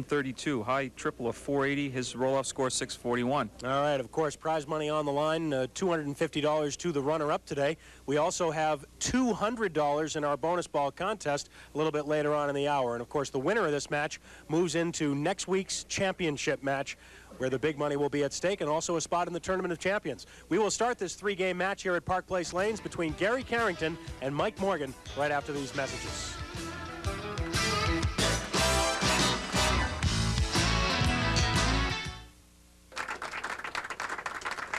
132. High triple of 480. His roll-off score 641. All right, of course, prize money on the line, $250 to the runner-up today. We also have $200 in our bonus ball contest a little bit later on in the hour. And, of course, the winner of this match moves into next week's championship match, where the big money will be at stake and also a spot in the Tournament of Champions. We will start this three-game match here at Park Place Lanes between Gary Carrington and Mike Morgan right after these messages.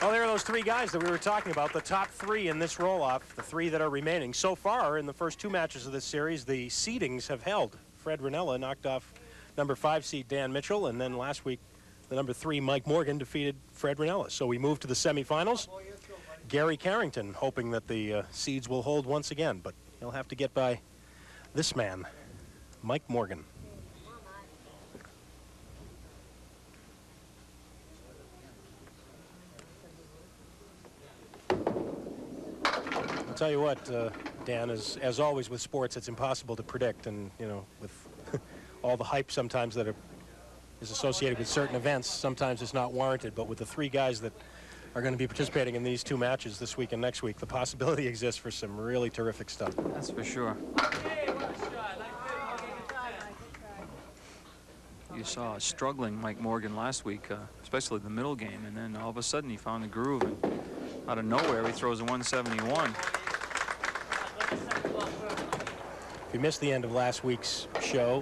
Well, there are those three guys that we were talking about, the top three in this roll-off, the three that are remaining. So far, in the first two matches of this series, the seedings have held. Fred Ranella knocked off number 5 seed Dan Mitchell, and then last week, the number 3 Mike Morgan defeated Fred Ranella. So we move to the semifinals. Gary Carrington hoping that the seeds will hold once again, but he'll have to get by this man, Mike Morgan. I'll tell you what, Dan, as always with sports, it's impossible to predict, and you know, with all the hype sometimes that is associated with certain events, sometimes it's not warranted. But with the three guys that are going to be participating in these two matches this week and next week, the possibility exists for some really terrific stuff. That's for sure. You saw a struggling Mike Morgan last week, especially the middle game, and then all of a sudden he found a groove, and out of nowhere he throws a 171. If you missed the end of last week's show,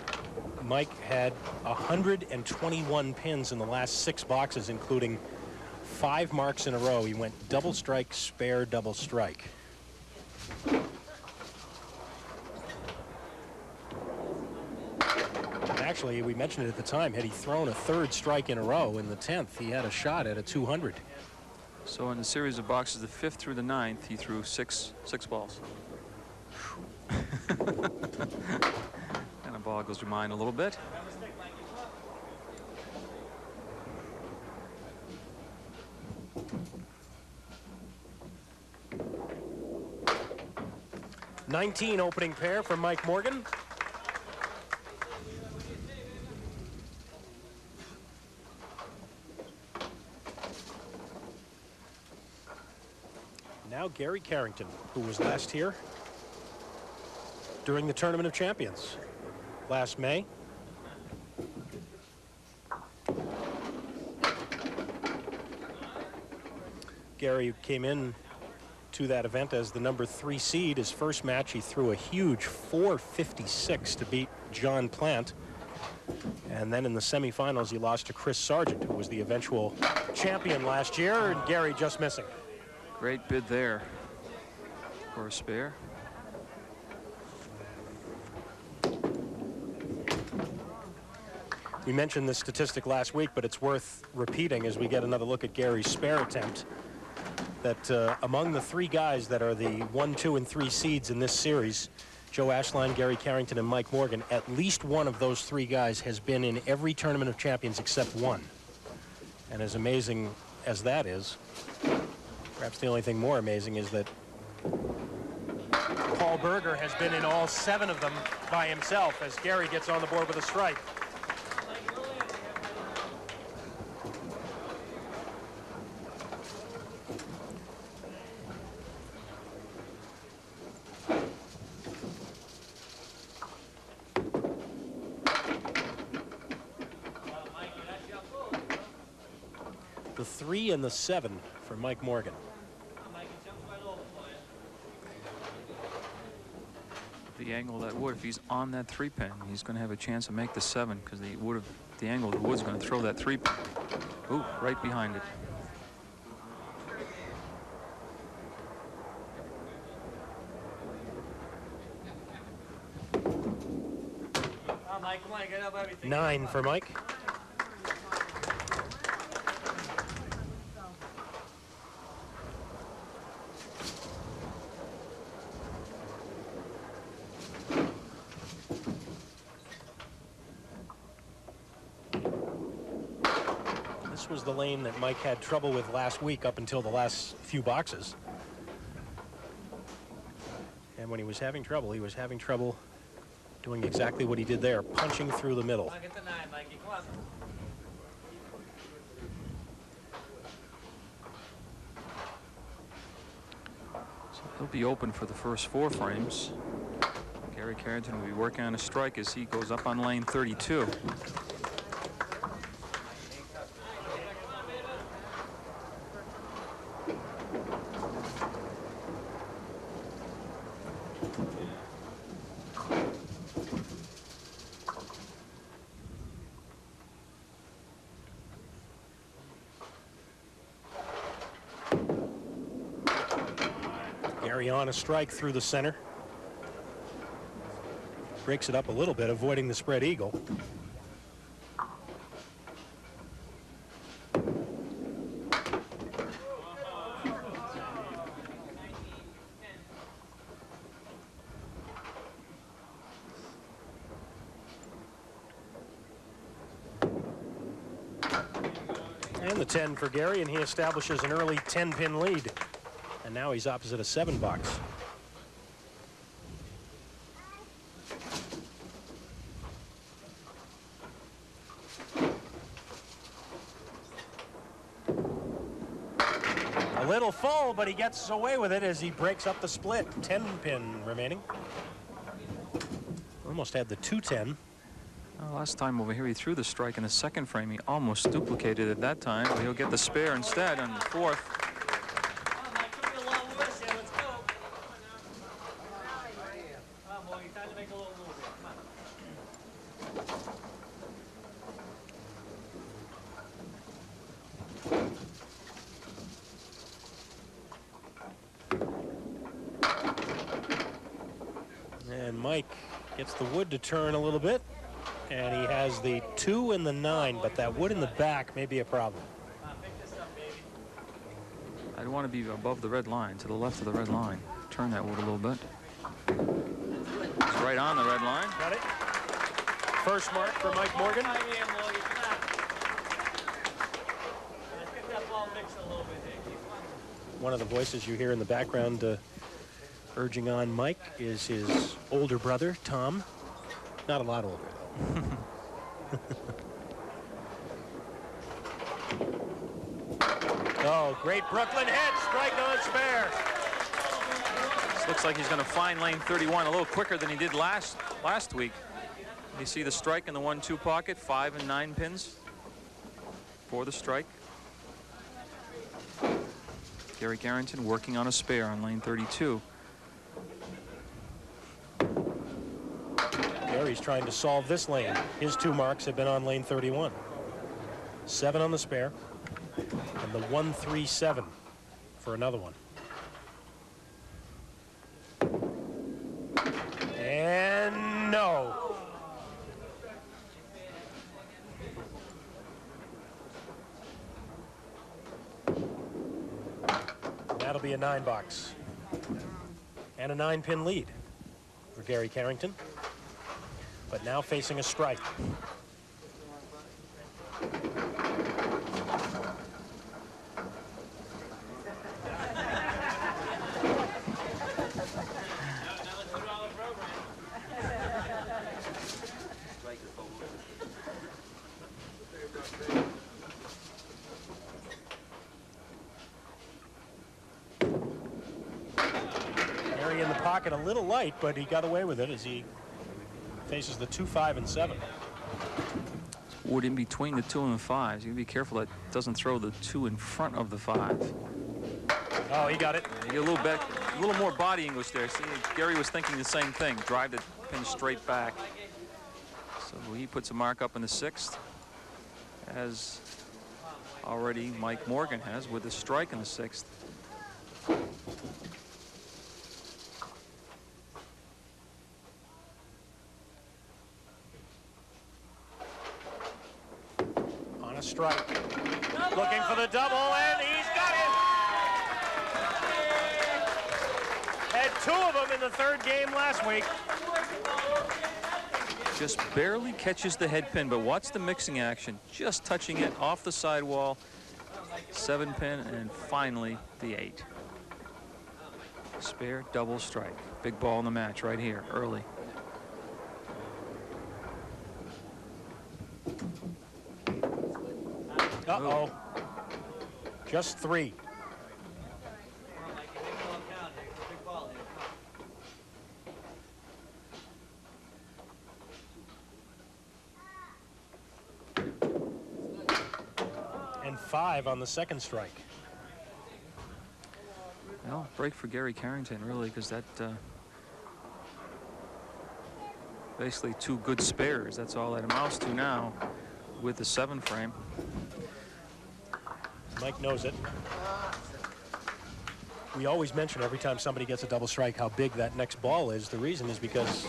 Mike had 121 pins in the last 6 boxes, including 5 marks in a row. He went double strike, spare, double strike. Actually, we mentioned it at the time, had he thrown a 3rd strike in a row in the 10th, he had a shot at a 200. So in the series of boxes, the 5th through the 9th, he threw six balls. Kind of boggles your mind a little bit. $19 opening pair for Mike Morgan. Now Gary Carrington, who was last here during the Tournament of Champions last May. Gary came in to that event as the number 3 seed. His first match, he threw a huge 456 to beat John Plant. And then in the semifinals, he lost to Chris Sargent, who was the eventual champion last year, and Gary just missing. Great bid there for a spare. We mentioned this statistic last week, but it's worth repeating as we get another look at Gary's spare attempt, that among the 3 guys that are the 1, 2, and 3 seeds in this series, Joe Ashline, Gary Carrington, and Mike Morgan, at least one of those 3 guys has been in every Tournament of Champions except one. And as amazing as that is, perhaps the only thing more amazing is that Paul Berger has been in all 7 of them by himself as Gary gets on the board with a strike. The 3 and the 7 for Mike Morgan. The angle that wood, if he's on that 3-pin, he's going to have a chance to make the 7, because the angle of the wood's going to throw that 3-pin. Ooh, right behind it. $9 for Mike. This was the lane that Mike had trouble with last week up until the last few boxes. And when he was having trouble Doing exactly what he did there, punching through the middle. So he'll be open for the first 4 frames. Gary Carrington will be working on a strike as he goes up on lane 32. Gary on a strike through the center. Breaks it up a little bit, avoiding the spread eagle. And the 10 for Gary, and he establishes an early 10-pin lead. And now he's opposite a 7 box. A little full, but he gets away with it as he breaks up the split. 10-pin remaining. Almost had the 2-10. Last time over here he threw the strike in the 2nd frame. He almost duplicated it that time, but he'll get the spare instead on the 4th. And Mike gets the wood to turn a little bit. And he has the 2 and the 9, but that wood in the back may be a problem. I'd want to be above the red line, to the left of the red line. Turn that wood a little bit. It's right on the red line. Got it. First mark for Mike Morgan. One of the voices you hear in the background urging on Mike is his older brother, Tom. Not a lot older, though. Oh, great Brooklyn head, strike on spare. This looks like he's going to find lane 31 a little quicker than he did last week. You see the strike in the 1-2 pocket, 5 and 9 pins for the strike. Gary Carrington working on a spare on lane 32. Gary's trying to solve this lane. His 2 marks have been on lane 31. 7 on the spare, and the 1-3-7 for another one. And no. That'll be a 9 box. And a 9-pin lead for Gary Carrington. But now facing a strike. Gary in the pocket a little light, but he got away with it as he faces the 2, 5, and 7. Wood in between the 2 and 5s. You gotta be careful that doesn't throw the 2 in front of the 5. Oh, he got it. You get a little more body English there. See, Gary was thinking the same thing. Drive the pin straight back. So he puts a mark up in the 6th, as already Mike Morgan has with a strike in the 6th. Strike. Looking for the double, and he's got it. Had 2 of them in the 3rd game last week. Just barely catches the head pin, but watch the mixing action. Just touching it off the sidewall. 7-pin, and finally the 8. Spare double strike. Big ball in the match right here, early. Uh-oh. Just 3. And 5 on the second strike. Well, break for Gary Carrington, really, because that basically 2 good spares. That's all that amounts to now with the 7 frame. Mike knows it. We always mention every time somebody gets a double strike how big that next ball is. The reason is because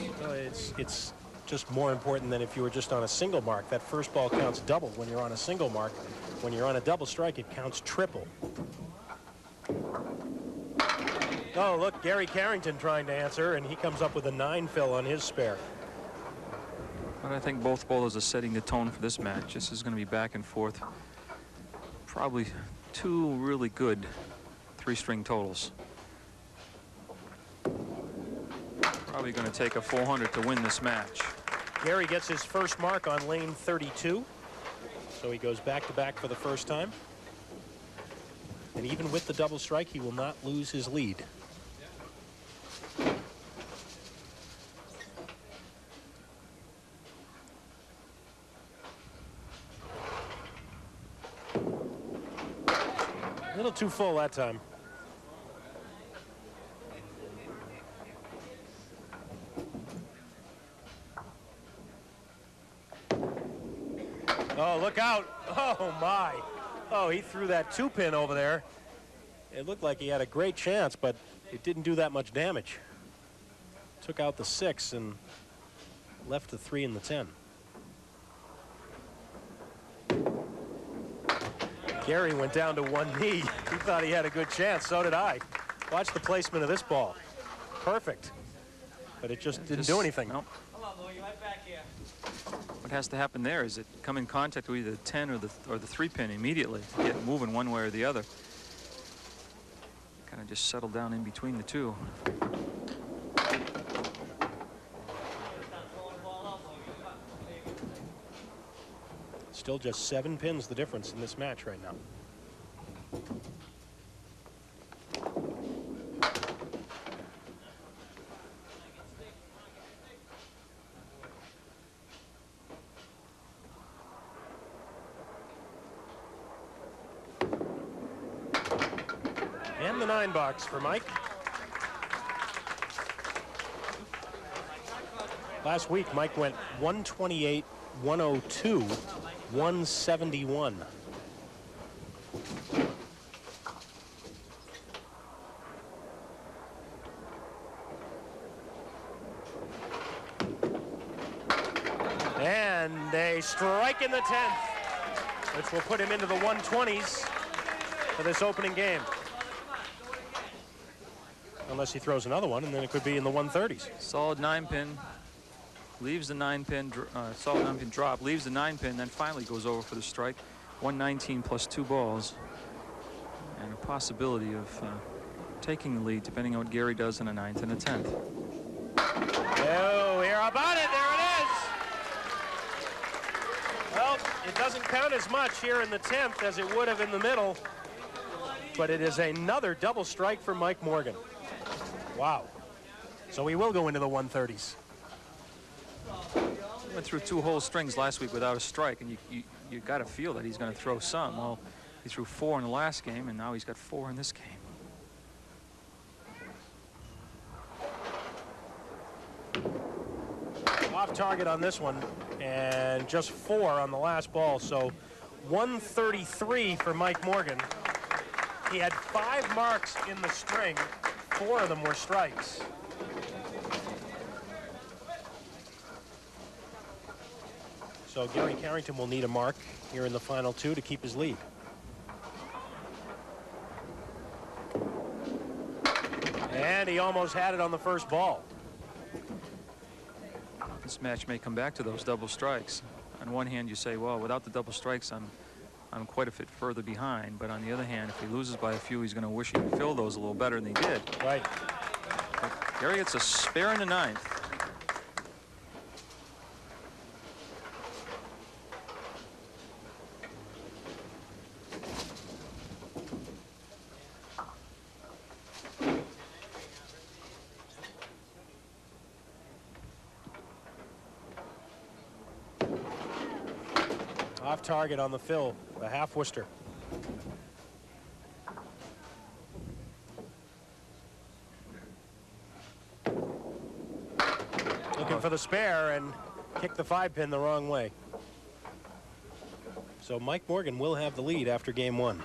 it's just more important than if you were just on a single mark. That first ball counts double when you're on a single mark. When you're on a double strike, it counts triple. Oh, look, Gary Carrington trying to answer, and he comes up with a 9 fill on his spare. But I think both bowlers are setting the tone for this match. This is going to be back and forth. Probably 2 really good 3-string totals. Probably going to take a 400 to win this match. Gary gets his first mark on lane 32. So he goes back-to-back for the first time. And even with the double strike, he will not lose his lead. A little too full that time. Oh, look out. Oh, my. Oh, he threw that 2-pin over there. It looked like he had a great chance, but it didn't do that much damage. Took out the 6 and left the 3 and the 10. Gary went down to one knee. He thought he had a good chance. So did I. Watch the placement of this ball. Perfect. But it just didn't do anything. Nope. What has to happen there is it come in contact with either the 10 or the 3-pin immediately to get moving one way or the other. Kind of just settle down in between the 2. Still just 7 pins the difference in this match right now. And the 9 box for Mike. Last week, Mike went 128, 102, 171. And a strike in the 10th, which will put him into the 120s for this opening game. Unless he throws another one, and then it could be in the 130s. Solid 9-pin. Leaves the 9-pin, solid 9-pin drop, leaves the 9-pin, then finally goes over for the strike. 119 plus 2 balls. And a possibility of taking the lead, depending on what Gary does in the 9th and the 10th. Oh, here about it. There it is. Well, it doesn't count as much here in the 10th as it would have in the middle. But it is another double strike for Mike Morgan. Wow. So he will go into the 130s. Went through 2 whole strings last week without a strike, and you got to feel that he's going to throw some. Well, he threw 4 in the last game, and now he's got 4 in this game. Off target on this one, and just 4 on the last ball. So 133 for Mike Morgan. He had 5 marks in the string. 4 of them were strikes. So Gary Carrington will need a mark here in the final 2 to keep his lead. And he almost had it on the first ball. This match may come back to those double strikes. On one hand, you say, well, without the double strikes, I'm quite a bit further behind. But on the other hand, if he loses by a few, he's going to wish he could fill those a little better than he did. Right. But Gary gets a spare in the 9th. Off target on the fill, the half Worcester. Looking for the spare and kicked the 5-pin the wrong way. So Mike Morgan will have the lead after game 1.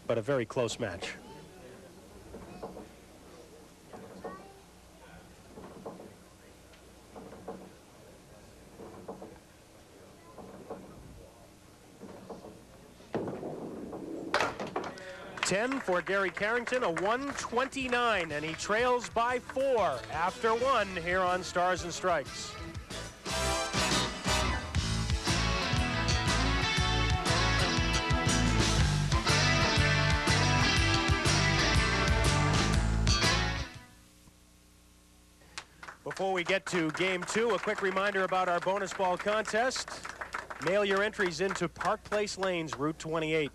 But a very close match. $10 for Gary Carrington, a 129, and he trails by 4 after 1 here on Stars and Stripes. Before we get to game 2, a quick reminder about our bonus ball contest. Mail your entries into Park Place Lanes, Route 28.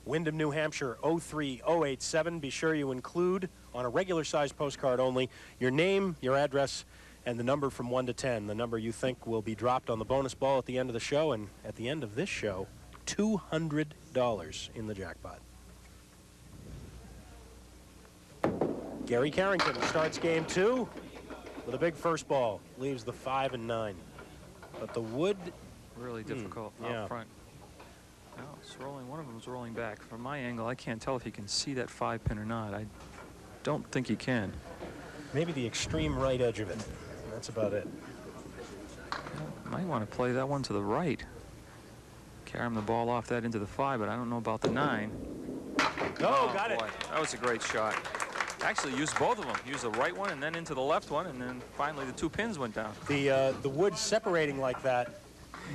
Windham, New Hampshire, 03087. Be sure you include, on a regular size postcard only, your name, your address, and the number from 1 to 10. The number you think will be dropped on the bonus ball at the end of the show. And at the end of this show, $200 in the jackpot. Gary Carrington starts game 2 with a big first ball. Leaves the 5 and 9. But the wood... Really difficult out front. No, it's rolling. One of them's rolling back. From my angle, I can't tell if you can see that 5-pin or not. I don't think you can. Maybe the extreme right edge of it. That's about it. Might want to play that one to the right. Carry the ball off that into the 5, but I don't know about the 9. Oh, got it. That was a great shot. Actually used both of them. Used the right one and then into the left one, and then finally the 2 pins went down. The wood separating like that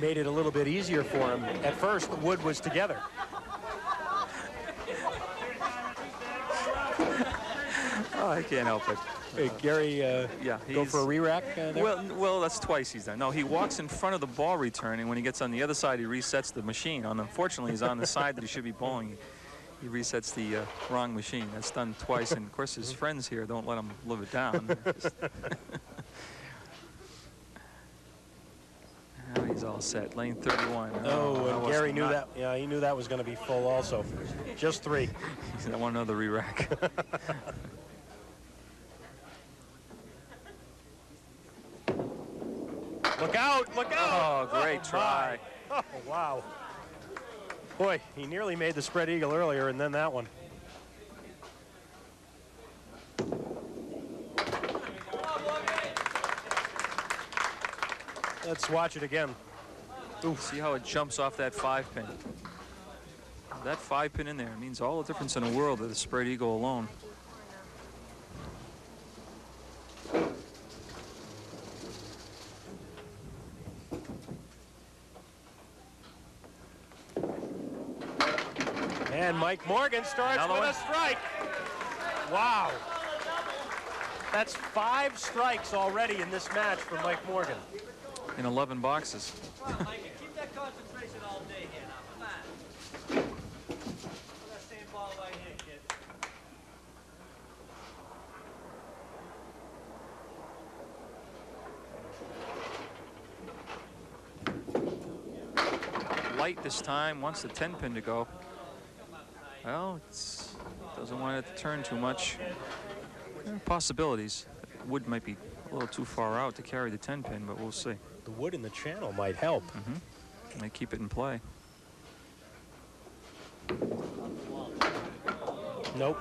made it a little bit easier for him. At first, the wood was together. Oh, I can't help it. Hey, Gary, go for a re-rack there? Well, that's twice he's done. No, he walks in front of the ball return, and when he gets on the other side, he resets the machine. Unfortunately, he's on the side that he should be bowling. He resets the wrong machine. That's done twice, and of course, his friends here don't let him live it down. Now he's all set. Lane 31. Oh, and Gary knew that. Yeah, he knew that was going to be full also. Just 3. He said, I want another re-rack. Look out! Look out! Oh, great try. Oh, wow. Boy, he nearly made the spread eagle earlier, and then that one. Let's watch it again. Ooh, see how it jumps off that 5-pin. That 5-pin in there means all the difference in the world to the spread eagle alone. And Mike Morgan starts with a strike. Wow. That's 5 strikes already in this match for Mike Morgan. In 11 boxes. Come on, Mike, keep that concentration all day here now. Come on. Put that same ball right here, kid. Light this time, wants the 10-pin to go. Well, doesn't want it to turn too much. Possibilities. Wood might be a little too far out to carry the 10-pin, but we'll see. The wood in the channel might help. Might keep it in play. Nope.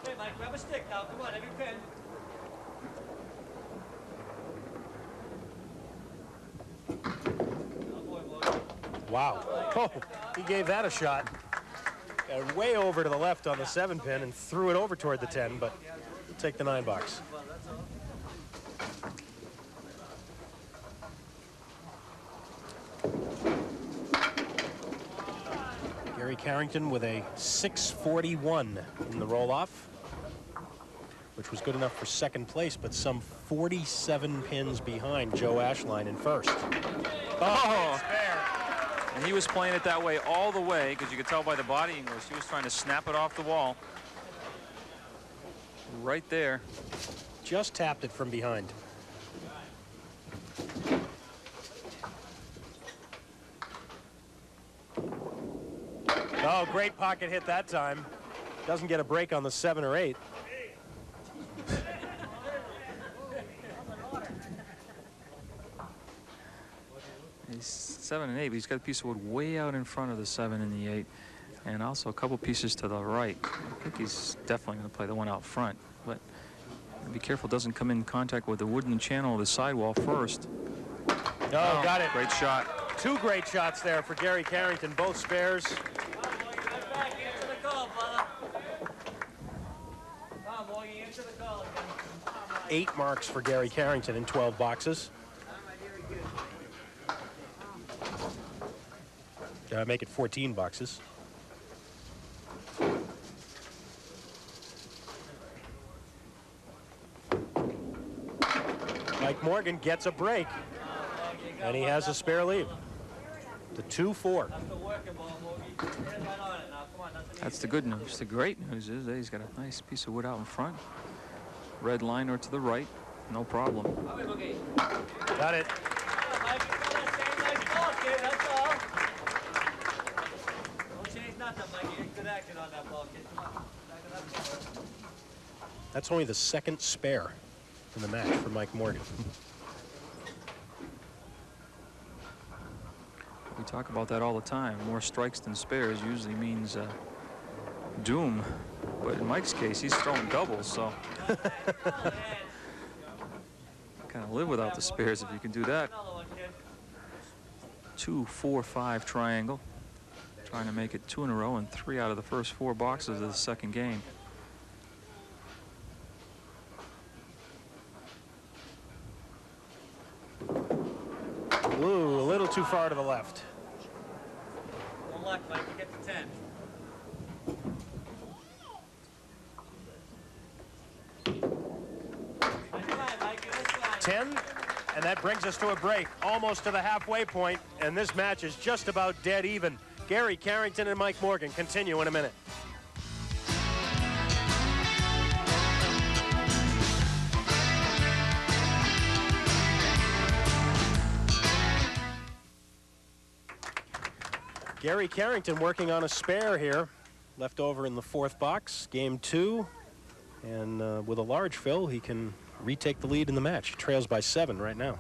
Hey, Mike, grab a stick now. Come on, every pin. Wow. Oh, he gave that a shot. Got way over to the left on the 7-pin and threw it over toward the 10, but we'll take the 9 box. Gary Carrington with a 641 in the roll-off, which was good enough for second place, but some 47 pins behind Joe Ashline in first. Oh! And he was playing it that way all the way, because you could tell by the body English. He was trying to snap it off the wall. Right there. Just tapped it from behind. Oh, great pocket hit that time. Doesn't get a break on the 7 or 8. He's 7 and 8, but he's got a piece of wood way out in front of the 7 and the 8, and also a couple pieces to the right. I think he's definitely going to play the one out front, but be careful it doesn't come in contact with the wooden channel of the sidewall first. Oh, got it. Great shot. 2 great shots there for Gary Carrington, both spares. 8 marks for Gary Carrington in 12 boxes. Make it 14 boxes. Mike Morgan gets a break, and he has a spare lead. The 2-4. That's the good news. The great news is that he's got a nice piece of wood out in front. Red liner to the right, no problem. Got it. That's only the second spare in the match for Mike Morgan. We talk about that all the time. More strikes than spares usually means doom. But in Mike's case, he's throwing doubles, so kind of live without the spares if you can do that. 2-4-5 triangle. Trying to make it 2 in a row and 3 out of the first 4 boxes of the second game. Blue a little too far to the left. Good luck, Mike. You get to 10. 10, and that brings us to a break, almost to the halfway point, and this match is just about dead even. Gary Carrington and Mike Morgan continue in a minute. Gary Carrington working on a spare here, left over in the 4th box, game 2, and with a large fill, he can retake the lead in the match. He trails by 7 right now.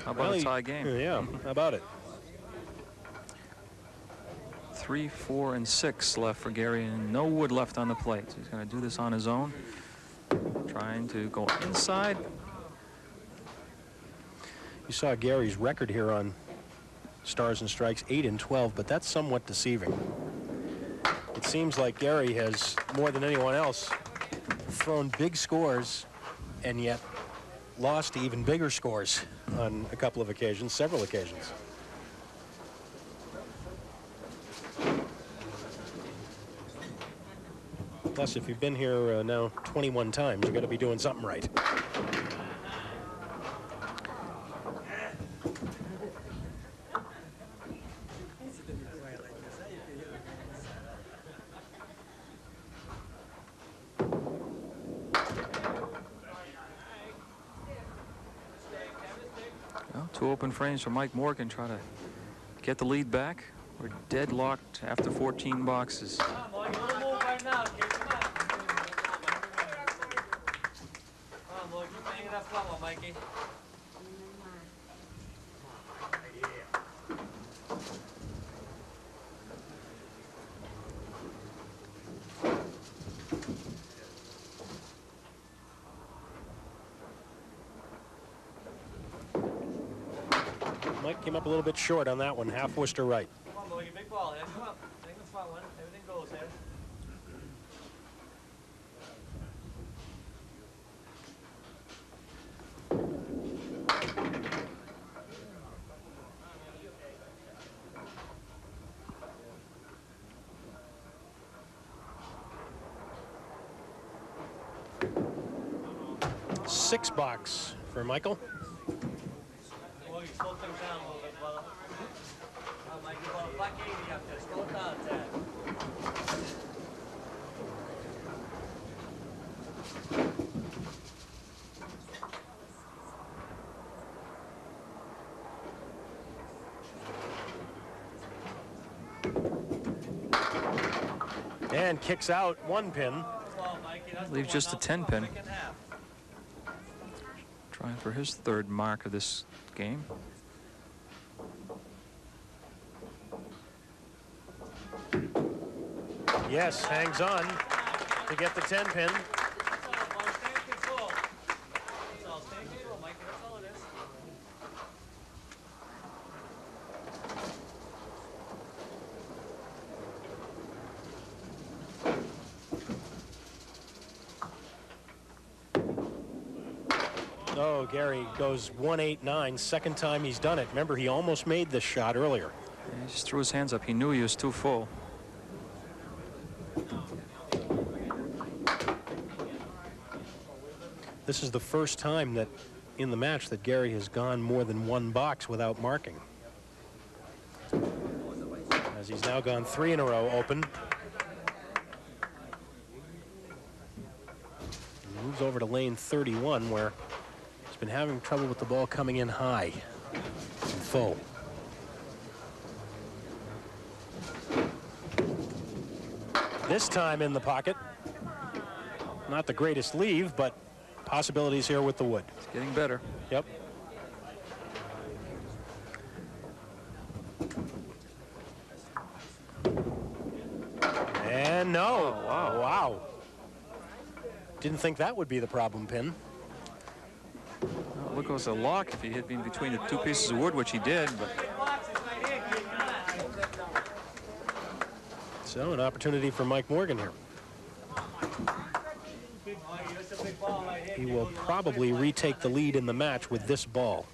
How about a tie game? Yeah, how about it? 3, 4, and 6 left for Gary, and no wood left on the plate. So he's going to do this on his own. Trying to go inside. You saw Gary's record here on Stars and Strikes, 8 and 12, but that's somewhat deceiving. It seems like Gary has, more than anyone else, thrown big scores and yet lost to even bigger scores on a couple of occasions, several occasions. Plus, if you've been here now 21 times, you've got to be doing something right. Well, 2 open frames for Mike Morgan, try to get the lead back. We're deadlocked after 14 boxes. Come on, you want to move right now, kid. Come on. Come on, boy. Keep hanging that front one, Mikey. Mike came up a little bit short on that one, half Worcester right. Come on, boy. Big ball here. Come on. Hang the front one. Everything goes here. Six box for Michael. Boy, slow things down a little bit, brother. Come on, Mikey. About a buck 80 up there. Slow it down, Ted. And kicks out 1 pin. Leaves just a 10 pin. Trying for his 3rd mark of this game. Yes, hangs on to get the 10 pin. Oh, Gary goes 1-8-9, second time he's done it. Remember, he almost made this shot earlier. He just threw his hands up. He knew he was too full. This is the first time that in the match that Gary has gone more than 1 box without marking. As he's now gone 3 in a row open. He moves over to lane 31 where he's been having trouble with the ball coming in high and full. This time in the pocket. Not the greatest leave, but possibilities here with the wood. It's getting better. Yep. And no. Oh, wow. Wow. Didn't think that would be the problem pin. Well, look, it was a lock if he had been between the 2 pieces of wood, which he did. But so an opportunity for Mike Morgan here. He will probably retake the lead in the match with this ball.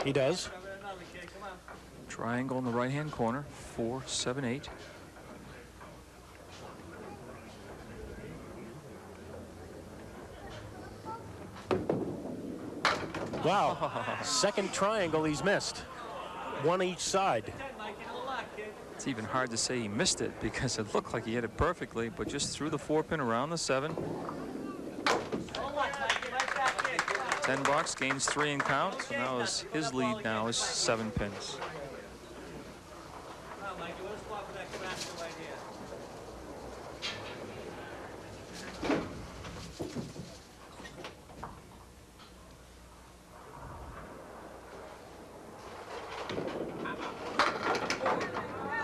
He does. triangle in the right-hand corner, 4, 7, 8. Wow. Second triangle he's missed. One each side. It's even hard to say he missed it because it looked like he hit it perfectly, but just threw the 4-pin around the 7. 10 box, gains 3 in count, so now his lead now is 7 pins.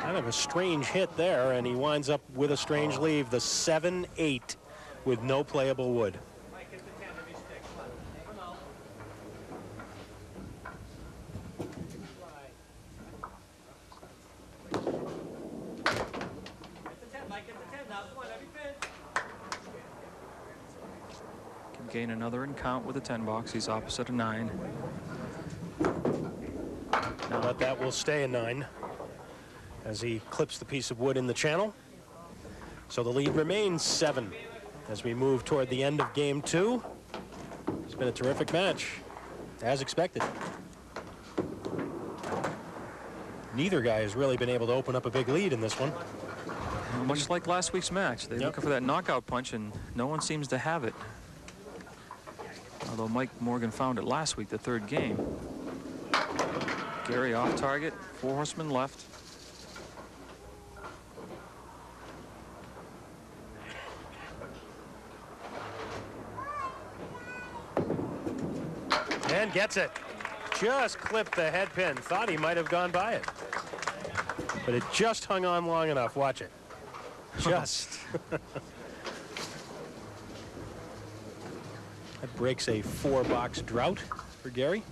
Kind of a strange hit there, and he winds up with a strange leave. The 7-8 with no playable wood. Can gain another in count with a 10 box. He's opposite a 9. But that will stay a 9 as he clips the piece of wood in the channel. So the lead remains 7 as we move toward the end of game 2. It's been a terrific match, as expected. Neither guy has really been able to open up a big lead in this one. Much like last week's match, they're looking for that knockout punch, and no one seems to have it. Although Mike Morgan found it last week, the 3rd game. Gary off target, 4 horsemen left. And gets it. Just clipped the head pin. Thought he might have gone by it. But it just hung on long enough. Watch it. Just. That breaks a 4-box drought for Gary.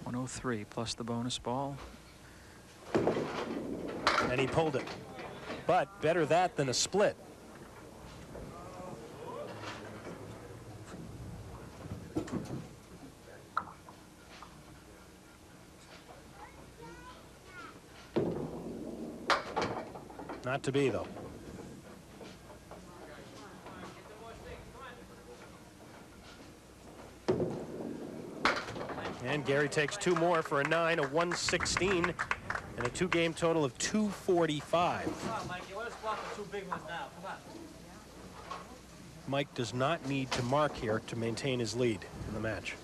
103 plus the bonus ball. And he pulled it. But better that than a split. Not to be, though. And Gary takes 2 more for a 9, a 116, and a 2-game total of 245. Mike does not need to mark here to maintain his lead in the match.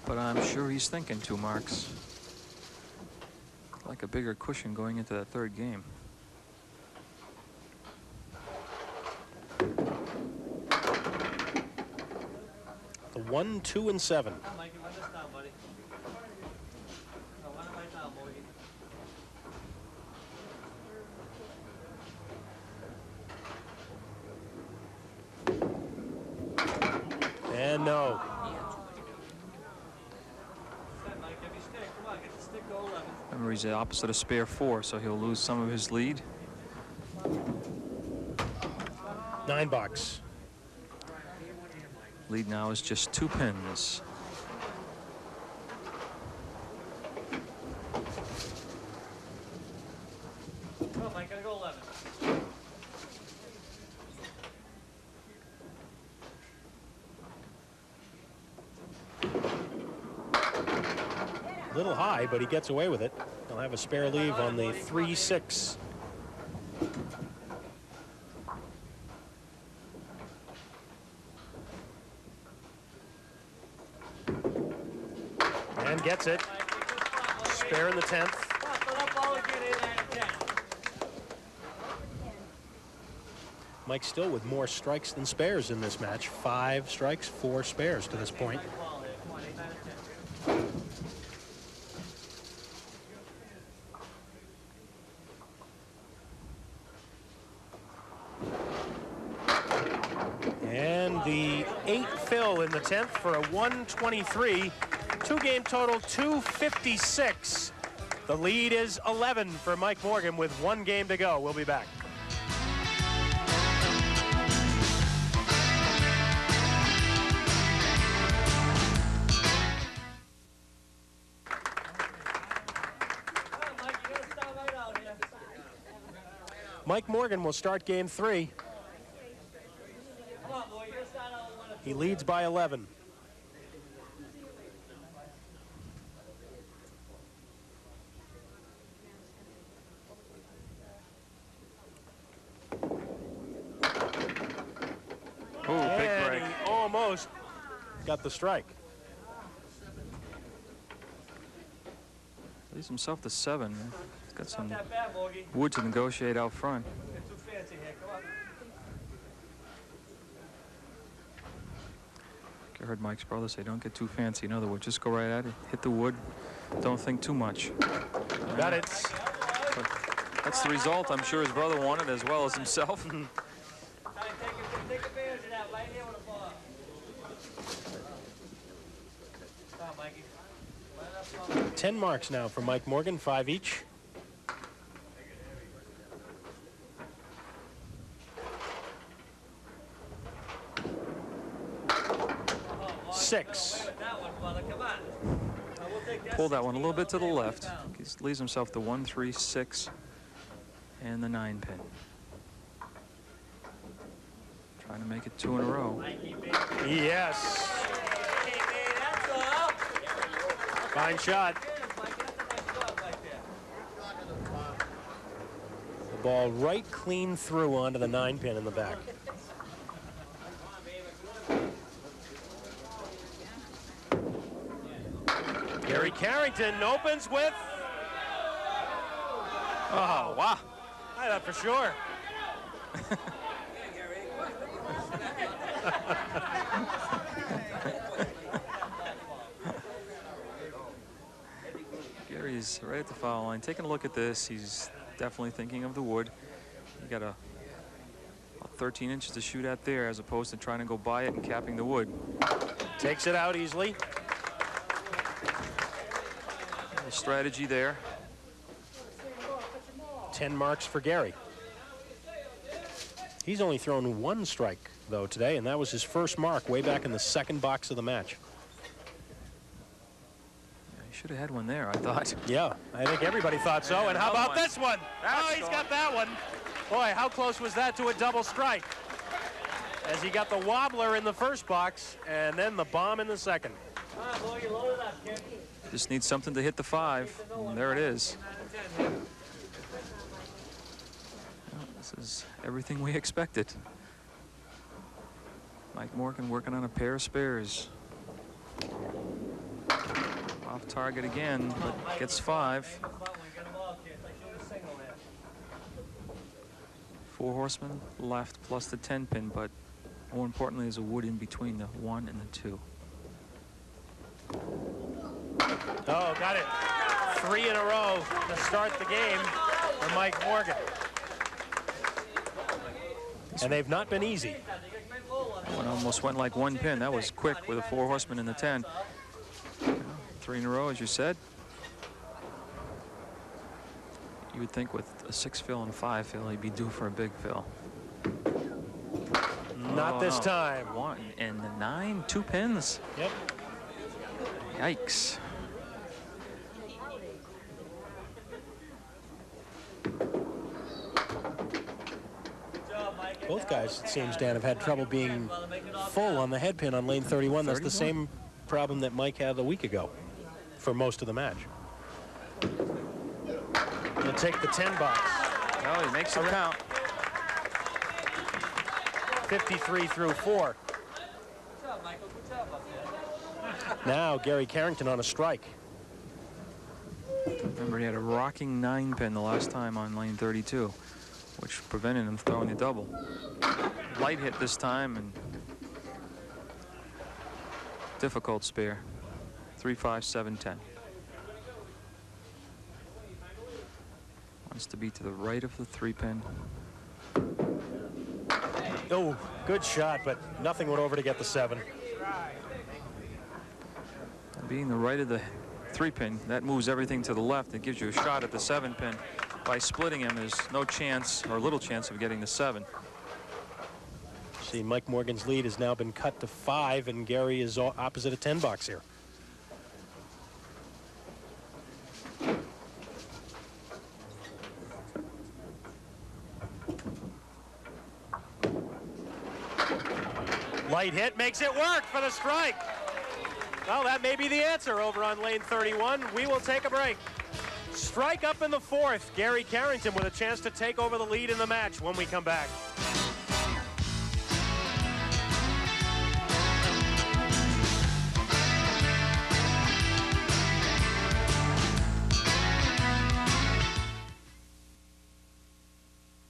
But I'm sure he's thinking 2 marks. Like a bigger cushion going into that 3rd game. The 1, 2, and 7. Mikey, run this down, buddy. No, run it right now, Bogey. And no. Mike, give me stick. Come on, get the stick to 11. Remember, he's the opposite of spare 4, so he'll lose some of his lead. 9 box. Lead now is just 2 pins. Come on, Mike, gotta go 11. A little high, but he gets away with it. He'll have a spare leave on the 3, 6. And gets it. Spare in the 10th. Mike still with more strikes than spares in this match. 5 strikes, 4 spares to this point. And the 8 fill in the 10th for a 123. 2-game total, 256. The lead is 11 for Mike Morgan with 1 game to go. We'll be back. Mike Morgan will start game 3. He leads by 11. Oh, big break. He almost got the strike. Leaves himself to 7. He's got some Not bad, Bogey. wood to negotiate out front. Get too fancy here. Come on. I heard Mike's brother say, don't get too fancy. In other words, just go right at it, hit the wood, don't think too much. Got it. But that's the result I'm sure his brother wanted as well as himself. Take advantage of that right here with the ball. Come on, Mikey. 10 marks now for Mike Morgan, 5 each. Six. Pull that one a little bit to the left. He leaves himself the 1, 3, 6, and the 9 pin. Trying to make it 2 in a row. Yes. Fine shot. The ball right clean through onto the 9 pin in the back. Gary Carrington opens with. Oh, wow. I thought for sure. Gary's right at the foul line. Taking a look at this, he's definitely thinking of the wood. You got a 13 inches to shoot at there as opposed to trying to go by it and capping the wood. Takes it out easily. A strategy there. 10 marks for Gary. He's only thrown 1 strike, though, today, and that was his first mark way back in the 2nd box of the match. Yeah, he should have had one there, I thought. Yeah, I think everybody thought so. And how about this one? Oh, he's got that one. Boy, how close was that to a double strike? As he got the wobbler in the first box and then the bomb in the second. Come on, boy, you load it up, kid. Just needs something to hit the 5. And there it is. Well, this is everything we expected. Mike Morgan working on a pair of spares. Off target again, but gets 5. 4 horsemen left plus the 10 pin, but more importantly, there's a wood in between the 1 and the 2. Oh, got it. 3 in a row to start the game for Mike Morgan. And they've not been easy. One almost went like 1 pin. That was quick with a 4 horseman in the 10. 3 in a row, as you said. You would think with a 6 fill and a 5 fill, he'd be due for a big fill. Not this time. 1 and the 9, 2 pins. Yep. Yikes. Both guys, it seems, Dan, have had trouble being full on the head pin on lane 31. That's the same problem that Mike had a week ago for most of the match. He'll take the 10 box. Oh, he makes it count. 53 through 4. Now Gary Carrington on a strike. Remember, he had a rocking 9 pin the last time on lane 32, which prevented him throwing the double. Light hit this time and difficult spare. 3, 5, 7, 10. Wants to be to the right of the 3 pin. Oh, good shot, but nothing went over to get the 7. Being the right of the 3 pin, that moves everything to the left. It gives you a shot at the 7 pin. By splitting him, there's no chance or little chance of getting the 7. See, Mike Morgan's lead has now been cut to 5, and Gary is opposite a 10 box here. Light hit makes it work for the strike. Well, that may be the answer over on lane 31. We will take a break. Strike up in the 4th. Gary Carrington with a chance to take over the lead in the match when we come back.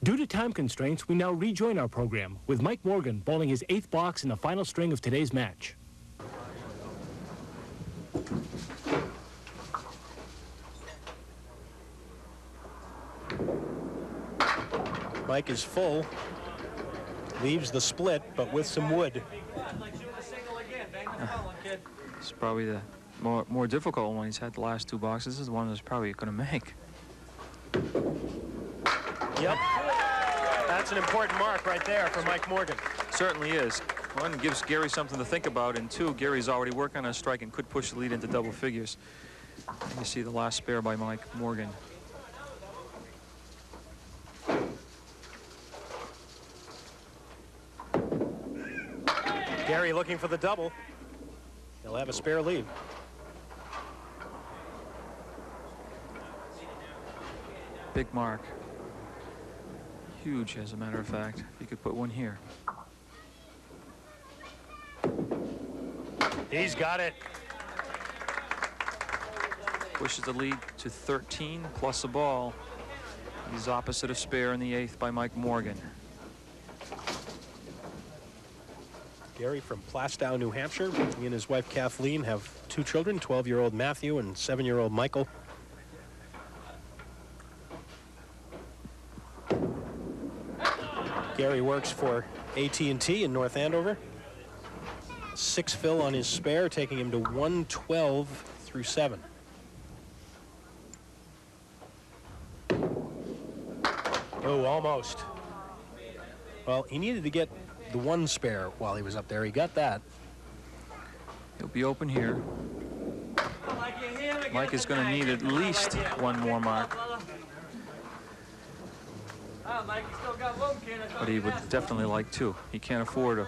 Due to time constraints, we now rejoin our program with Mike Morgan bowling his 8th box in the final string of today's match. Mike is full, leaves the split, but with some wood. It's probably the more difficult one. He's had the last 2 boxes. This is the one that's probably going to make. Yep. That's an important mark right there for Mike Morgan. Certainly is. 1, gives Gary something to think about, and 2, Gary's already working on a strike and could push the lead into double figures. And you see the last spare by Mike Morgan. Gary looking for the double. He'll have a spare lead. Big mark. Huge, as a matter of fact. You could put one here. He's got it. Pushes the lead to 13 plus a ball. He's opposite of spare in the 8th by Mike Morgan. Gary from Plastow, New Hampshire. He and his wife Kathleen have 2 children, 12-year-old Matthew and 7-year-old Michael. Gary works for AT&T in North Andover. 6 fill on his spare, taking him to 112 through 7. Oh, almost. Well, he needed to get the 1 spare while he was up there. He got that. He'll be open here. Mike is going to need at least 1 more mark. But he would definitely like 2. He can't afford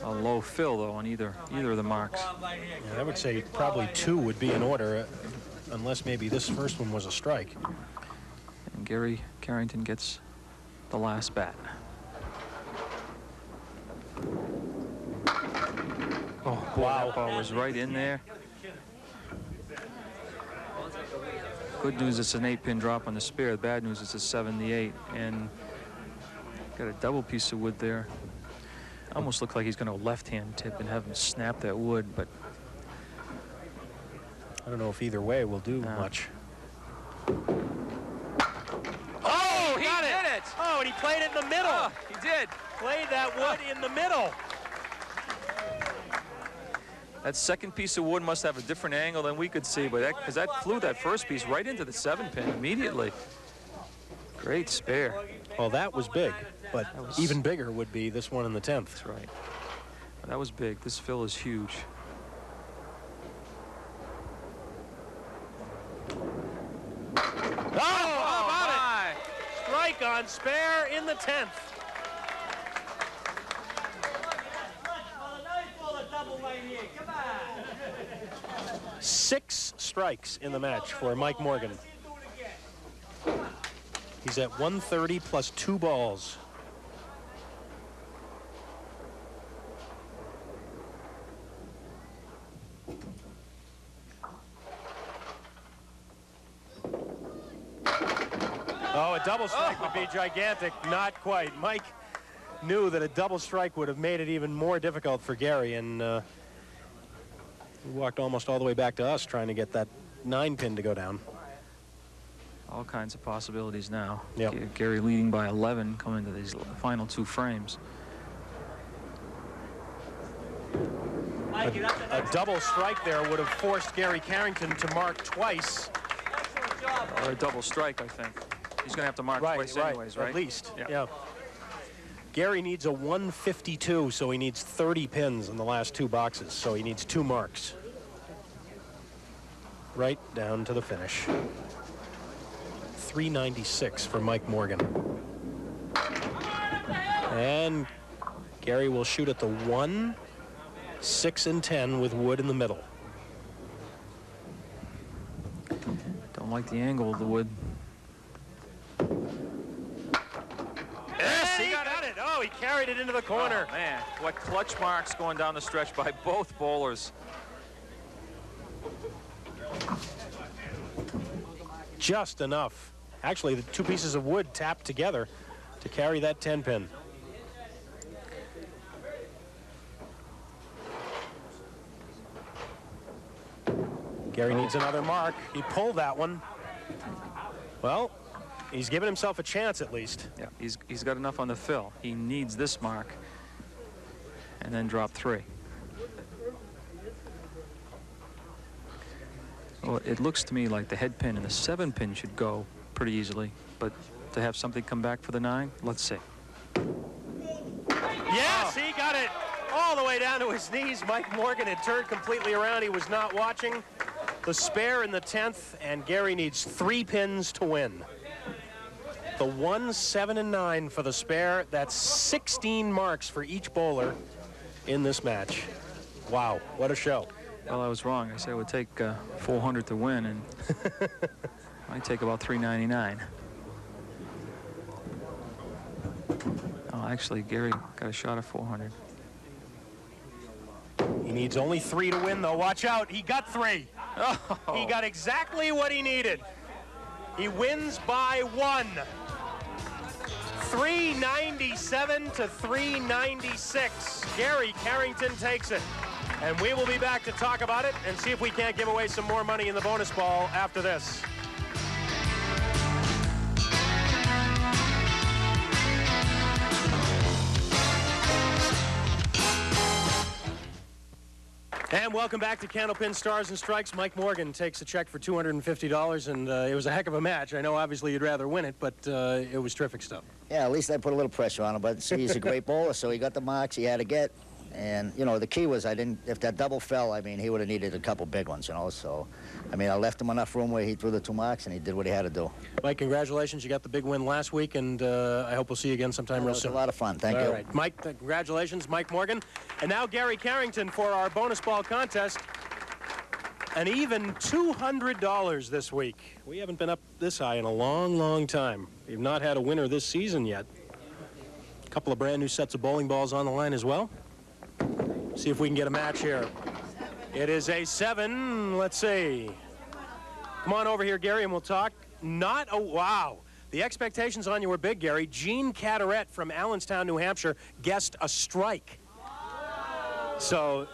a low fill, though, on either of the marks. Yeah, I would say probably 2 would be in order, unless maybe this first one was a strike. And Gary Carrington gets the last bat. Oh, boy, that ball was right in there. Good news, it's an 8-pin drop on the spare. The bad news is it's a 78, and got a double piece of wood there. Almost looked like he's going to left-hand tip and have him snap that wood, but I don't know if either way will do much. Oh, he got did it! Oh, and he played it in the middle. Oh, he did. Played that wood in the middle. That second piece of wood must have a different angle than we could see, but because that flew that first piece right into the 7-pin immediately. Great spare. Well, that was big, but even bigger would be this one in the 10th. That's right. That was big. This fill is huge. Oh, how about it? Strike on spare in the 10th. Come on. 6 strikes in the match for Mike Morgan. He's at 130 plus 2 balls. Oh, a double strike would be gigantic. Not quite. Mike knew that a double strike would have made it even more difficult for Gary, and he walked almost all the way back to us trying to get that 9-pin to go down. All kinds of possibilities now. Yep. Gary leading by 11 coming to these final 2 frames. A double strike there would have forced Gary Carrington to mark twice. Or a double strike, I think. He's going to have to mark twice anyways, right? At least, Yeah. yeah. Gary needs a 152, so he needs 30 pins in the last 2 boxes, so he needs 2 marks. Right down to the finish. 396 for Mike Morgan. And Gary will shoot at the 1, 6, and 10 with wood in the middle. Don't like the angle of the wood. Yes, he got it. Oh, he carried it into the corner. Oh, man, what clutch marks going down the stretch by both bowlers. Just enough. Actually, the 2 pieces of wood tapped together to carry that 10-pin. Gary needs another mark. He pulled that one. Well, he's given himself a chance at least. Yeah, he's got enough on the fill. He needs this mark and then drop 3. Well, it looks to me like the head pin and the 7-pin should go pretty easily, but to have something come back for the 9, let's see. Yes, he got it all the way down to his knees. Mike Morgan had turned completely around. He was not watching. The spare in the 10th, and Gary needs 3 pins to win. The 1, 7, and 9 for the spare. That's 16 marks for each bowler in this match. Wow, what a show. Well, I was wrong. I said it would take 400 to win, and might take about 399. Oh, actually, Gary got a shot at 400. He needs only 3 to win, though. Watch out. He got 3. Oh. He got exactly what he needed. He wins by 1. 397 to 396. Gary Carrington takes it. And we will be back to talk about it and see if we can't give away some more money in the bonus ball after this. And welcome back to Candlepin Stars and Strikes. Mike Morgan takes a check for $250, and it was a heck of a match. I know obviously you'd rather win it, but it was terrific stuff. Yeah, at least I put a little pressure on him, but see, he's a great bowler, so he got the marks he had to get. And, you know, the key was if that double fell, I mean, he would have needed a couple big ones, you know, so, I mean, I left him enough room where he threw the 2 marks, and he did what he had to do. Mike, congratulations. You got the big win last week, and I hope we'll see you again sometime real soon. It was a lot of fun. Thank you. All right. Mike, congratulations, Mike Morgan. And now Gary Carrington for our bonus ball contest. An even $200 this week. We haven't been up this high in a long, long time. We've not had a winner this season yet. A couple of brand new sets of bowling balls on the line as well. See if we can get a match here. It is a 7. Let's see. Come on over here, Gary, and we'll talk. Not a wow. The expectations on you were big, Gary. Gene Caderet from Allenstown, New Hampshire, guessed a strike. So,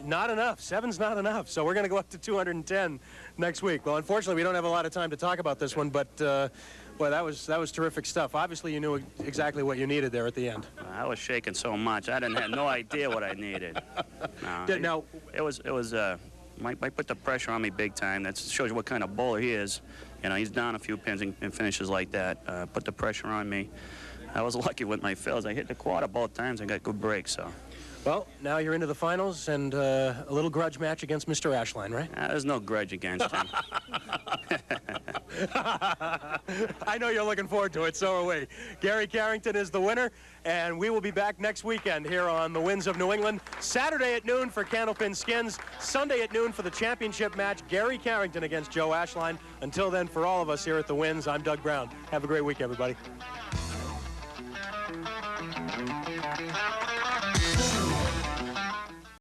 not enough. 7's not enough. So we're going to go up to 210 next week. Well, unfortunately, we don't have a lot of time to talk about this one, but boy, that was terrific stuff. Obviously, you knew exactly what you needed there at the end. I was shaking so much, I didn't have no idea what I needed. No, it was Mike put the pressure on me big time. That shows you what kind of bowler he is. You know, he's down a few pins and finishes like that. Put the pressure on me. I was lucky with my fills. I hit the quarter both times and got good breaks. So. Well, now you're into the finals and a little grudge match against Mr. Ashline, right? There's no grudge against him. I know you're looking forward to it, so are we. Gary Carrington is the winner, and we will be back next weekend here on the Winds of New England. Saturday at noon for Candlepin Skins, Sunday at noon for the championship match, Gary Carrington against Joe Ashline. Until then, for all of us here at the Winds, I'm Doug Brown. Have a great week, everybody.